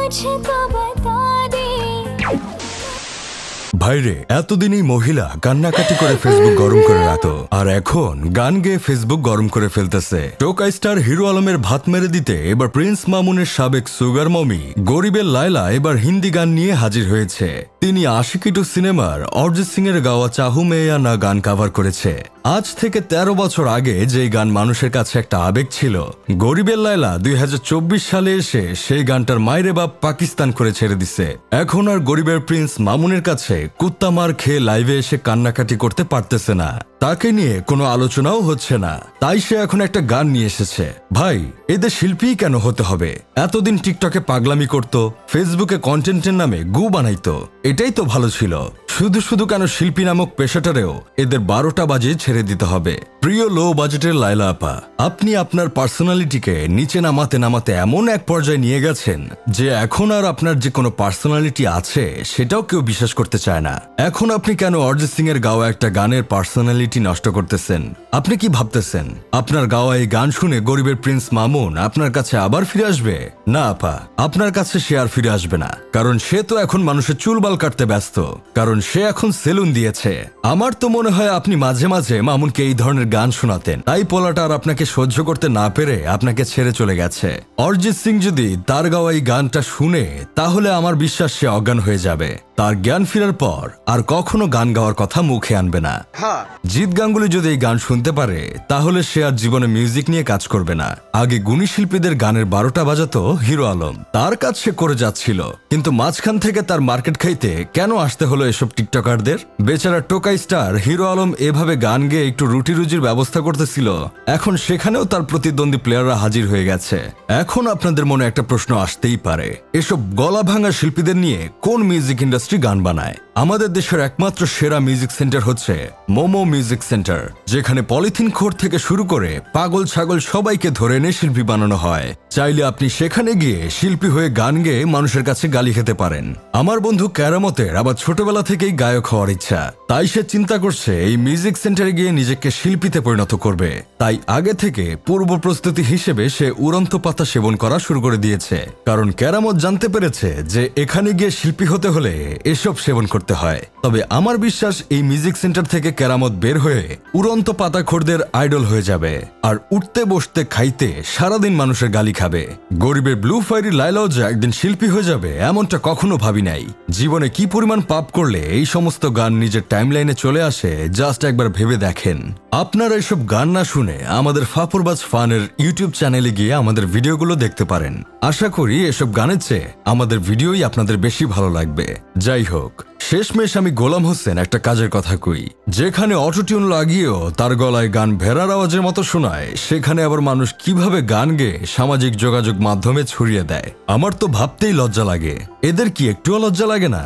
मुझको बता दे। ভাইরে এতদিনই মহিলা কান্নাকাটি করে ফেসবুক গরম করে রাখতো, আর এখন গান গেয়ে ফেসবুক গরম করে ফেলতেছে। টোকা স্টার হিরো আলমের ভাত মেরে দিতে এবার প্রিন্স মামুনের সাবেক সুগার মমি গরিবের লায়লা এবার হিন্দি গান নিয়ে হাজির হয়েছে। তিনি আশিকি টু সিনেমার অরিজিৎ সিং এর গাওয়া চাহু মেয়া না গান কভার করেছে। আজ থেকে 13 বছর আগে যে গান মানুষের কাছে একটা আবেগ ছিল, গরিবের লায়লা 2024 সালে এসে সেই গানটার মাইরে বাপ পাকিস্তান করে ছেড়ে দিছে। এখন আর গরিবের প্রিন্স মামুনের কাছে কুত্তা মার খেয়ে লাইভে এসে কান্নাকাটি করতে পারতেছে না, তাকে নিয়ে কোনো আলোচনাও হচ্ছে না। তাই সে এখন একটা গান নিয়ে এসেছে। ভাই, এদের শিল্পী কেন হতে হবে? এতদিন টিকটকে পাগলামি করত, ফেসবুকে কন্টেন্টের নামে গু বানাইতো, এটাই তো ভালো ছিল। শুধু শুধু কেন শিল্পী নামক পেশাটারেও এদের 12টা বাজে ছেড়ে দিতে হবে? প্রিয় লো বাজেটের লায়লা আপা, আপনি আপনার পার্সোনালিটিকে নিচে নামাতে নামাতে এমন এক পর্যায়ে নিয়ে গেছেন যে এখন আর আপনার যে কোনো পার্সোনালিটি আছে সেটাও কেউ বিশ্বাস করতে চায় না। এখন আপনি কেন অরিজিৎ সিং এর গাওয়া একটা গানের পার্সোনালিটি নষ্ট করতেছেন? আপনি কি ভাবতেছেন আপনার গাওয়া এই গান শুনে গরিবের প্রিন্স মামুন আপনার কাছে আবার ফিরে আসবে? না আপা, আপনার কাছে সে আর ফিরে আসবে না, কারণ সে তো এখন মানুষের চুলবাল কাটতে ব্যস্ত, কারণ সে এখন সেলুন দিয়েছে। আমার তো মনে হয় আপনি মাঝে মাঝে মামুনকে এই ধরনের গান শোনাতেন, তাই পোলাটা আর আপনাকে সহ্য করতে না পেরে আপনাকে ছেড়ে চলে গেছে। অরিজিৎ সিং যদি তার গাওয়া এই গানটা শুনে তাহলে আমার বিশ্বাস সে অজ্ঞান হয়ে যাবে। তার জ্ঞান ফেরার পর আর কখনো গান গাওয়ার কথা মুখে আনবে না। জিৎ গাঙ্গুলি যদি এই গান শুনতে পারে তাহলে সে আর জীবনে মিউজিক নিয়ে কাজ করবে না। আগে গুণী শিল্পীদের গানের 12টা বাজাতো হিরো আলম, তার কাজ সে করে যাচ্ছিল, কিন্তু মাঝখান থেকে তার মার্কেট খাইতে কেন আসতে হলো এসব টিকটকারদের? বেচারা টোকা স্টার হিরো আলম এভাবে গান গেয়ে একটু রুটি রুজির ব্যবস্থা করতেছিল, এখন সেখানেও তার প্রতিদ্বন্দ্বী প্লেয়াররা হাজির হয়ে গেছে। এখন আপনাদের মনে একটা প্রশ্ন আসতেই পারে, এসব গলা ভাঙা শিল্পীদের নিয়ে কোন মিউজিক ইন্ডাস্ট্রি গান বানায়? আমাদের দেশের একমাত্র সেরা মিউজিক সেন্টার হচ্ছে মোমো মিউজিক সেন্টার, যেখানে পলিথিন খোর থেকে শুরু করে পাগল ছাগল সবাইকে ধরে এনে শিল্পী বানানো হয়। চাইলে আপনি সেখানে গিয়ে শিল্পী হয়ে গান গেয়ে মানুষের কাছে গালি খেতে পারেন। আমার বন্ধু কেরামতের আবার ছোটবেলা থেকেই গায়ক হওয়ার ইচ্ছা, তাই সে চিন্তা করছে এই মিউজিক সেন্টারে গিয়ে নিজেকে শিল্পীতে পরিণত করবে। তাই আগে থেকে পূর্ব প্রস্তুতি হিসেবে সে উড়ন্ত পাতা সেবন করা শুরু করে দিয়েছে, কারণ কেরামত জানতে পেরেছে যে এখানে গিয়ে শিল্পী হতে হলে এসব সেবন করতে হয়। তবে আমার বিশ্বাস এই মিউজিক সেন্টার থেকে কেরামত বের হয়ে উড়ন্ত পাতা খোরদের আইডল হয়ে যাবে, আর উঠতে বসতে খাইতে সারাদিন মানুষের গালি খাবে। গরিবের ব্লু ফায়ারি লায়লাও যে একদিন শিল্পী হয়ে যাবে এমনটা কখনো ভাবি নাই। জীবনে কি পরিমাণ পাপ করলে এই সমস্ত গান নিজের টাইমলাইনে চলে আসে জাস্ট একবার ভেবে দেখেন। আপনারা এসব গান না শুনে আমাদের ফাফরবাজ ফানের ইউটিউব চ্যানেলে গিয়ে আমাদের ভিডিওগুলো দেখতে পারেন। আশা করি এসব গানের চেয়ে আমাদের ভিডিওই আপনাদের বেশি ভালো লাগবে। যাই হোক, শেষমেশ আমি গোলাম হোসেন একটা কাজের কথা কই, যেখানে অটোটিউন লাগিয়েও তার গলায় গান ভেড়ার আওয়াজের মতো শোনায়, সেখানে আবার মানুষ কিভাবে গান গেয়ে সামাজিক যোগাযোগ মাধ্যমে ছড়িয়ে দেয়, আমার তো ভাবতেই লজ্জা লাগে। এদের কি একটুও লজ্জা লাগে না?